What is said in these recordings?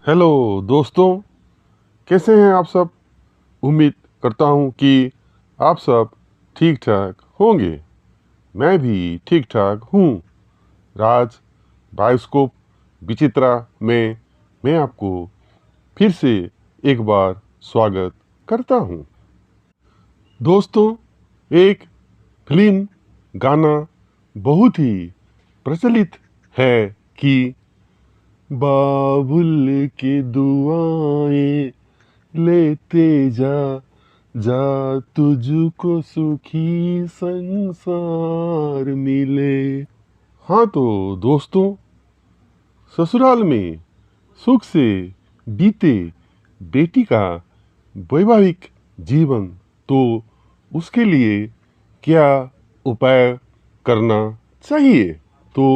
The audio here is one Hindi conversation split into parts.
हेलो दोस्तों, कैसे हैं आप सब। उम्मीद करता हूं कि आप सब ठीक ठाक होंगे। मैं भी ठीक ठाक हूं। राज बायोस्कोप विचित्रा में मैं आपको फिर से एक बार स्वागत करता हूं। दोस्तों, एक फिल्म गाना बहुत ही प्रचलित है कि बाबुल की दुआएं लेते जा जा तुझको सुखी संसार मिले। हाँ तो दोस्तों, ससुराल में सुख से बीते बेटी का वैवाहिक जीवन, तो उसके लिए क्या उपाय करना चाहिए। तो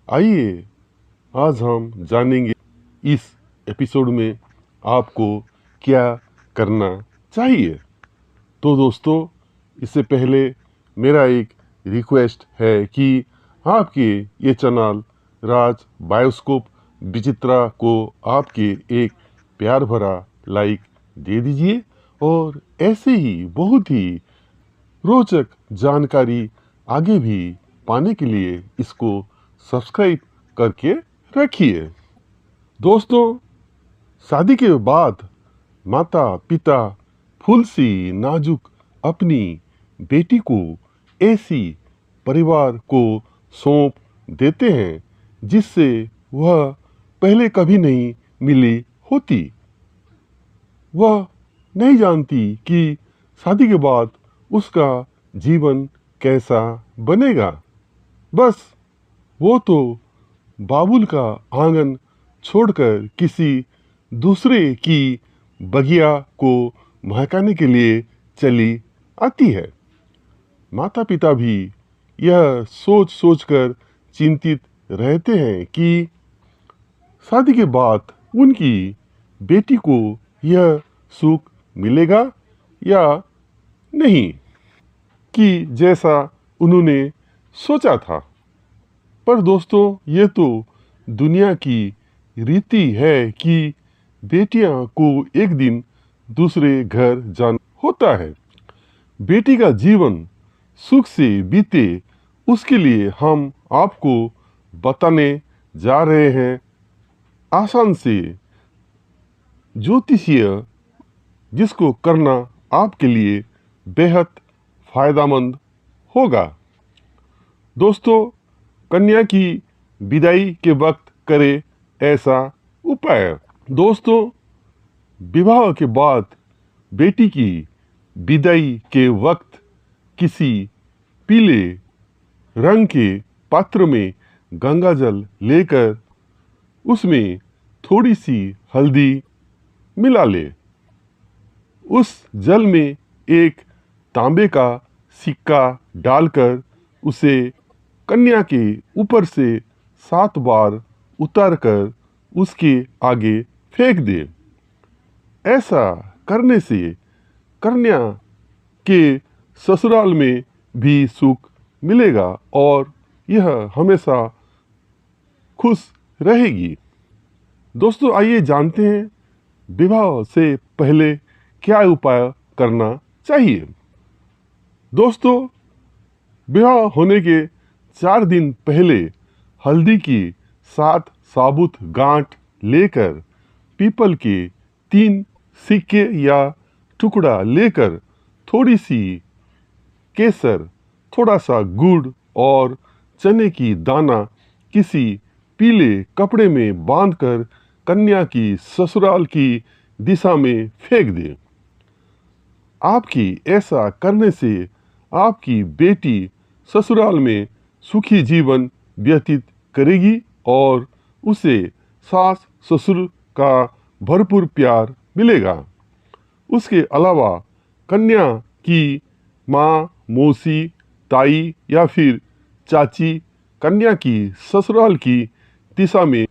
आइए आज हम जानेंगे इस एपिसोड में आपको क्या करना चाहिए। तो दोस्तों, इससे पहले मेरा एक रिक्वेस्ट है कि आपके ये चैनल राज बायोस्कोप विचित्रा को आपके एक प्यार भरा लाइक दे दीजिए और ऐसे ही बहुत ही रोचक जानकारी आगे भी पाने के लिए इसको सब्सक्राइब करके रखिए। दोस्तों, शादी के बाद माता पिता फूल सी नाजुक अपनी बेटी को ऐसी परिवार को सौंप देते हैं जिससे वह पहले कभी नहीं मिली होती। वह नहीं जानती कि शादी के बाद उसका जीवन कैसा बनेगा। बस वो तो बाबुल का आंगन छोड़कर किसी दूसरे की बगिया को महकाने के लिए चली आती है। माता पिता भी यह सोच सोचकर चिंतित रहते हैं कि शादी के बाद उनकी बेटी को यह सुख मिलेगा या नहीं, कि जैसा उन्होंने सोचा था। पर दोस्तों, ये तो दुनिया की रीति है कि बेटियां को एक दिन दूसरे घर जाना होता है। बेटी का जीवन सुख से बीते, उसके लिए हम आपको बताने जा रहे हैं आसान से ज्योतिषीय, जिसको करना आपके लिए बेहद फायदेमंद होगा। दोस्तों, कन्या की विदाई के वक्त करे ऐसा उपाय। दोस्तों, विवाह के बाद बेटी की विदाई के वक्त किसी पीले रंग के पात्र में गंगा जल लेकर उसमें थोड़ी सी हल्दी मिला ले। उस जल में एक तांबे का सिक्का डालकर उसे कन्या के ऊपर से 7 बार उतारकर उसके आगे फेंक दे। ऐसा करने से कन्या के ससुराल में भी सुख मिलेगा और यह हमेशा खुश रहेगी। दोस्तों, आइए जानते हैं विवाह से पहले क्या उपाय करना चाहिए। दोस्तों, विवाह होने के 4 दिन पहले हल्दी की 7 साबुत गांठ लेकर पीपल के 3 सिक्के या टुकड़ा लेकर थोड़ी सी केसर, थोड़ा सा गुड़ और चने की दाना किसी पीले कपड़े में बांधकर कन्या की ससुराल की दिशा में फेंक दे। आपकी ऐसा करने से आपकी बेटी ससुराल में सुखी जीवन व्यतीत करेगी और उसे सास ससुर का भरपूर प्यार मिलेगा। उसके अलावा कन्या की माँ, मौसी, ताई या फिर चाची कन्या की ससुराल की दिशा में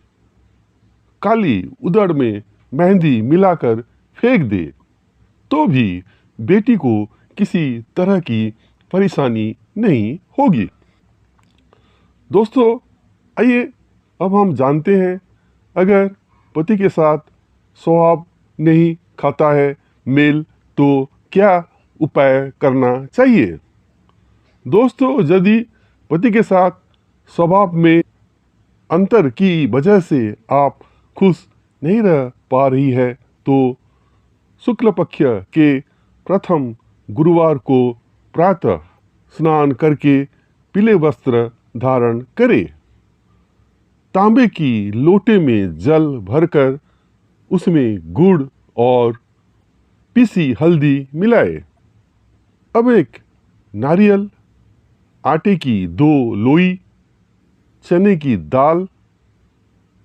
काली उधड़ में मेहंदी मिलाकर फेंक दे तो भी बेटी को किसी तरह की परेशानी नहीं होगी। दोस्तों, आइए अब हम जानते हैं, अगर पति के साथ स्वभाव नहीं खाता है मेल, तो क्या उपाय करना चाहिए? दोस्तों, यदि पति के साथ स्वभाव में अंतर की वजह से आप खुश नहीं रह पा रही है, तो शुक्ल पक्ष के प्रथम गुरुवार को प्रातः स्नान करके पीले वस्त्र धारण करें। तांबे की लोटे में जल भरकर उसमें गुड़ और पीसी हल्दी मिलाए। अब एक नारियल, आटे की 2 लोई, चने की दाल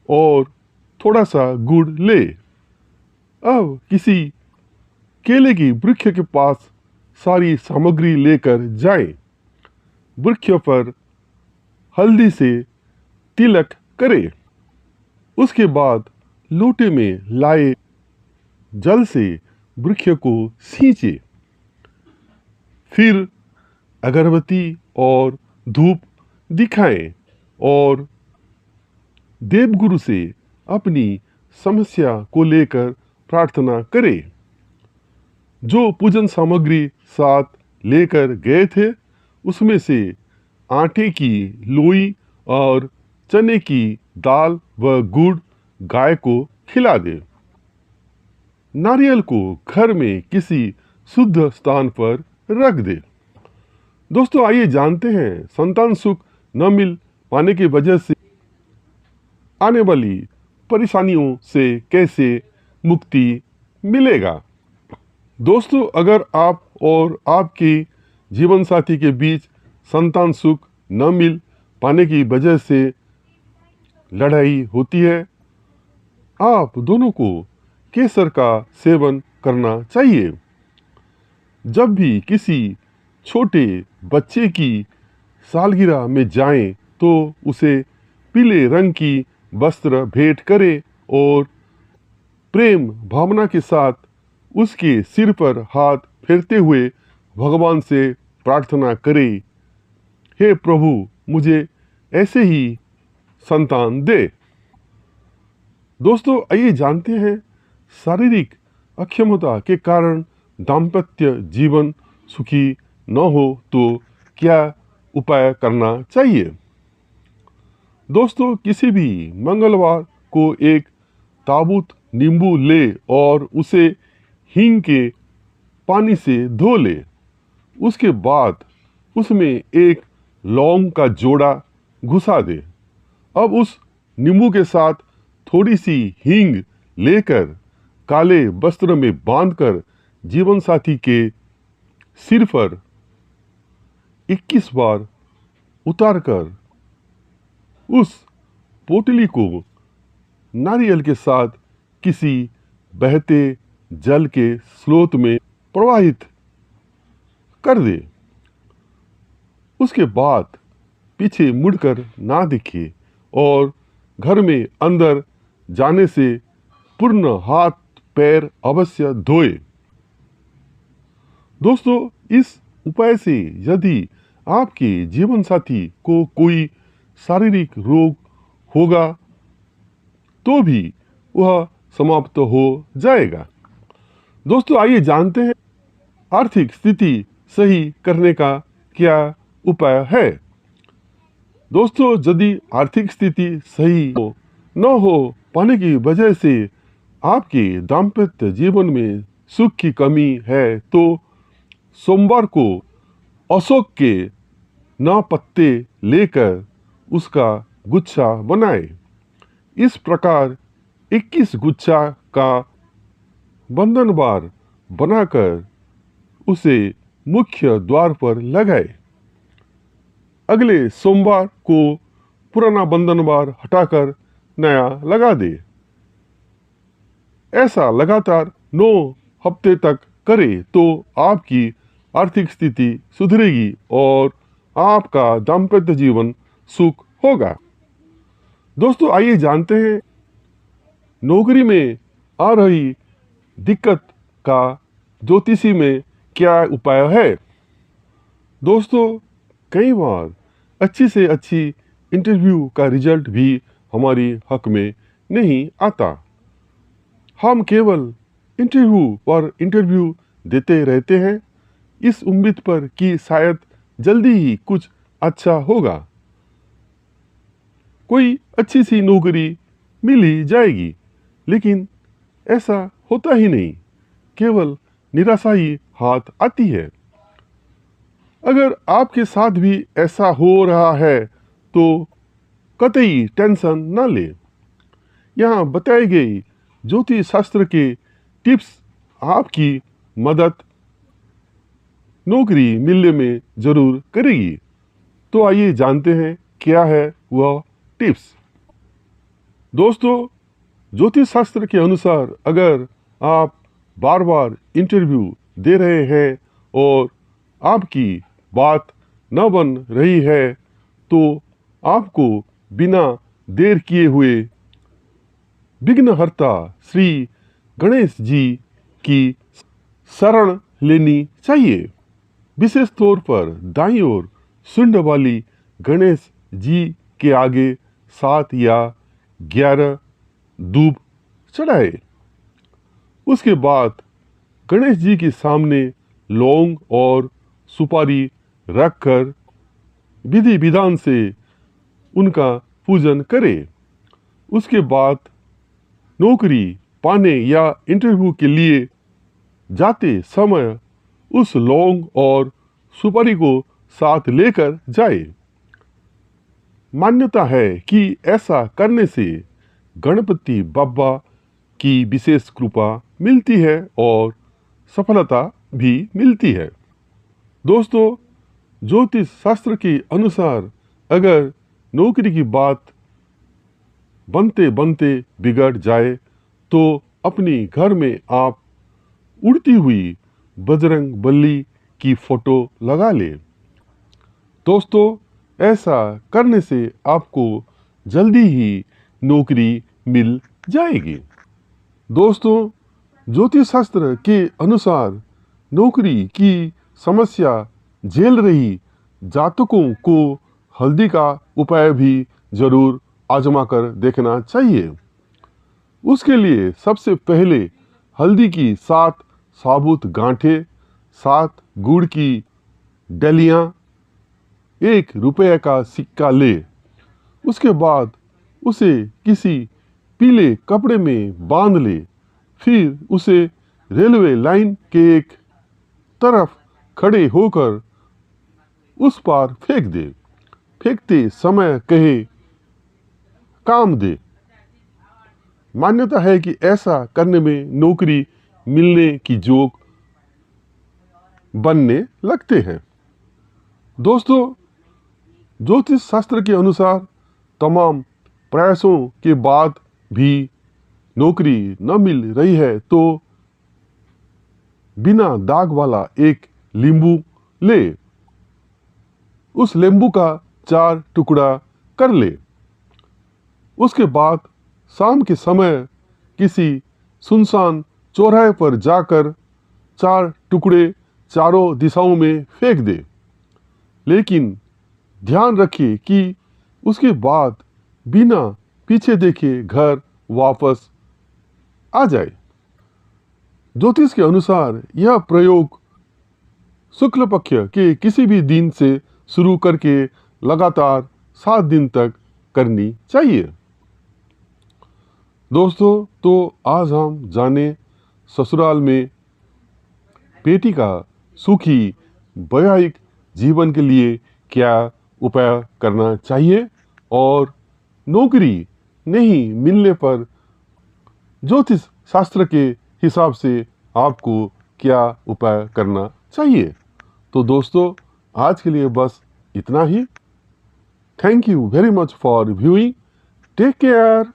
और थोड़ा सा गुड़ ले। अब किसी केले की वृक्ष के पास सारी सामग्री लेकर जाएं। वृक्ष पर हल्दी से तिलक करें। उसके बाद लोटे में लाए जल से वृक्ष को सींचे। फिर अगरबत्ती और धूप दिखाएं और देवगुरु से अपनी समस्या को लेकर प्रार्थना करें। जो पूजन सामग्री साथ लेकर गए थे, उसमें से आटे की लोई और चने की दाल व गुड़ गाय को खिला दे। नारियल को घर में किसी शुद्ध स्थान पर रख दे। दोस्तों, आइए जानते हैं संतान सुख न मिल पाने की वजह से आने वाली परेशानियों से कैसे मुक्ति मिलेगा। दोस्तों, अगर आप और आपके जीवन साथी के बीच संतान सुख न मिल पाने की वजह से लड़ाई होती है, आप दोनों को केसर का सेवन करना चाहिए। जब भी किसी छोटे बच्चे की सालगिरह में जाएं, तो उसे पीले रंग की वस्त्र भेंट करें और प्रेम भावना के साथ उसके सिर पर हाथ फेरते हुए भगवान से प्रार्थना करें, हे प्रभु, मुझे ऐसे ही संतान दे। दोस्तों, आइए जानते हैं शारीरिक अक्षमता के कारण दाम्पत्य जीवन सुखी न हो तो क्या उपाय करना चाहिए। दोस्तों, किसी भी मंगलवार को एक ताबूत नींबू ले और उसे हींग के पानी से धो ले। उसके बाद उसमें एक लौंग का जोड़ा घुसा दे। अब उस नींबू के साथ थोड़ी सी हींग लेकर काले वस्त्र में बांधकर जीवन साथी के सिर पर 21 बार उतारकर उस पोटली को नारियल के साथ किसी बहते जल के स्रोत में प्रवाहित कर दे। उसके बाद पीछे मुड़कर ना दिखे और घर में अंदर जाने से पूर्ण हाथ पैर अवश्य धोए। दोस्तों, इस उपाय से यदि आपके जीवन साथी को कोई शारीरिक रोग होगा तो भी वह समाप्त हो जाएगा। दोस्तों, आइए जानते हैं आर्थिक स्थिति सही करने का क्या उपाय है। दोस्तों, यदि आर्थिक स्थिति सही न हो पाने की वजह से आपके दाम्पत्य जीवन में सुख की कमी है, तो सोमवार को अशोक के 9 पत्ते लेकर उसका गुच्छा बनाएं। इस प्रकार 21 गुच्छा का बंधन बार बनाकर उसे मुख्य द्वार पर लगाए। अगले सोमवार को पुराना बंधन बार हटाकर नया लगा दे। ऐसा लगातार 9 हफ्ते तक करे तो आपकी आर्थिक स्थिति सुधरेगी और आपका दाम्पत्य जीवन सुख होगा। दोस्तों, आइए जानते हैं नौकरी में आ रही दिक्कत का ज्योतिषी में क्या उपाय है। दोस्तों, कई बार अच्छी से अच्छी इंटरव्यू का रिजल्ट भी हमारी हक में नहीं आता। हम केवल इंटरव्यू देते रहते हैं, इस उम्मीद पर कि शायद जल्दी ही कुछ अच्छा होगा, कोई अच्छी सी नौकरी मिल ही जाएगी। लेकिन ऐसा होता ही नहीं, केवल निराशा ही हाथ आती है। अगर आपके साथ भी ऐसा हो रहा है तो कतई टेंशन न ले। यहाँ बताई गई ज्योतिष शास्त्र के टिप्स आपकी मदद नौकरी मिलने में जरूर करेगी। तो आइए जानते हैं क्या है वह टिप्स। दोस्तों, ज्योतिष शास्त्र के अनुसार अगर आप बार बार इंटरव्यू दे रहे हैं और आपकी बात न बन रही है तो आपको बिना देर किए हुए विघ्नहर्ता श्री गणेश जी की शरण लेनी चाहिए। विशेष तौर पर दाईं ओर शुंड वाली गणेश जी के आगे 7 या 11 दूब चढ़ाए। उसके बाद गणेश जी के सामने लौंग और सुपारी रखकर विधि विधान से उनका पूजन करें। उसके बाद नौकरी पाने या इंटरव्यू के लिए जाते समय उस लौंग और सुपारी को साथ लेकर जाए। मान्यता है कि ऐसा करने से गणपति बप्पा की विशेष कृपा मिलती है और सफलता भी मिलती है। दोस्तों, ज्योतिष शास्त्र के अनुसार अगर नौकरी की बात बनते बनते बिगड़ जाए तो अपने घर में आप उड़ती हुई बजरंग बली की फोटो लगा ले। दोस्तों, ऐसा करने से आपको जल्दी ही नौकरी मिल जाएगी। दोस्तों, ज्योतिष शास्त्र के अनुसार नौकरी की समस्या झेल रही जातकों को हल्दी का उपाय भी जरूर आजमा कर देखना चाहिए। उसके लिए सबसे पहले हल्दी की 7 साबुत गांठें, 7 गुड़ की डलियां, 1 रुपये का सिक्का ले। उसके बाद उसे किसी पीले कपड़े में बांध ले। फिर उसे रेलवे लाइन के एक तरफ खड़े होकर उस पार फेंक दे। फेंकते समय कहे, काम दे। मान्यता है कि ऐसा करने में नौकरी मिलने की जोग बनने लगते हैं। दोस्तों, ज्योतिष शास्त्र के अनुसार तमाम प्रयासों के बाद भी नौकरी न मिल रही है तो बिना दाग वाला एक नींबू ले। उस नींबू का 4 टुकड़ा कर ले। उसके बाद शाम के समय किसी सुनसान चौराहे पर जाकर 4 टुकड़े चारों दिशाओं में फेंक दे। लेकिन ध्यान रखिए कि उसके बाद बिना पीछे देखे घर वापस आ जाए। ज्योतिष के अनुसार यह प्रयोग शुक्ल पक्ष के किसी भी दिन से शुरू करके लगातार 7 दिन तक करनी चाहिए। दोस्तों, तो आज हम जाने ससुराल में बेटी का सुखी वैवाहिक जीवन के लिए क्या उपाय करना चाहिए और नौकरी नहीं मिलने पर ज्योतिष शास्त्र के हिसाब से आपको क्या उपाय करना चाहिए। तो दोस्तों, आज के लिए बस इतना ही। Thank you very much for viewing. Take care.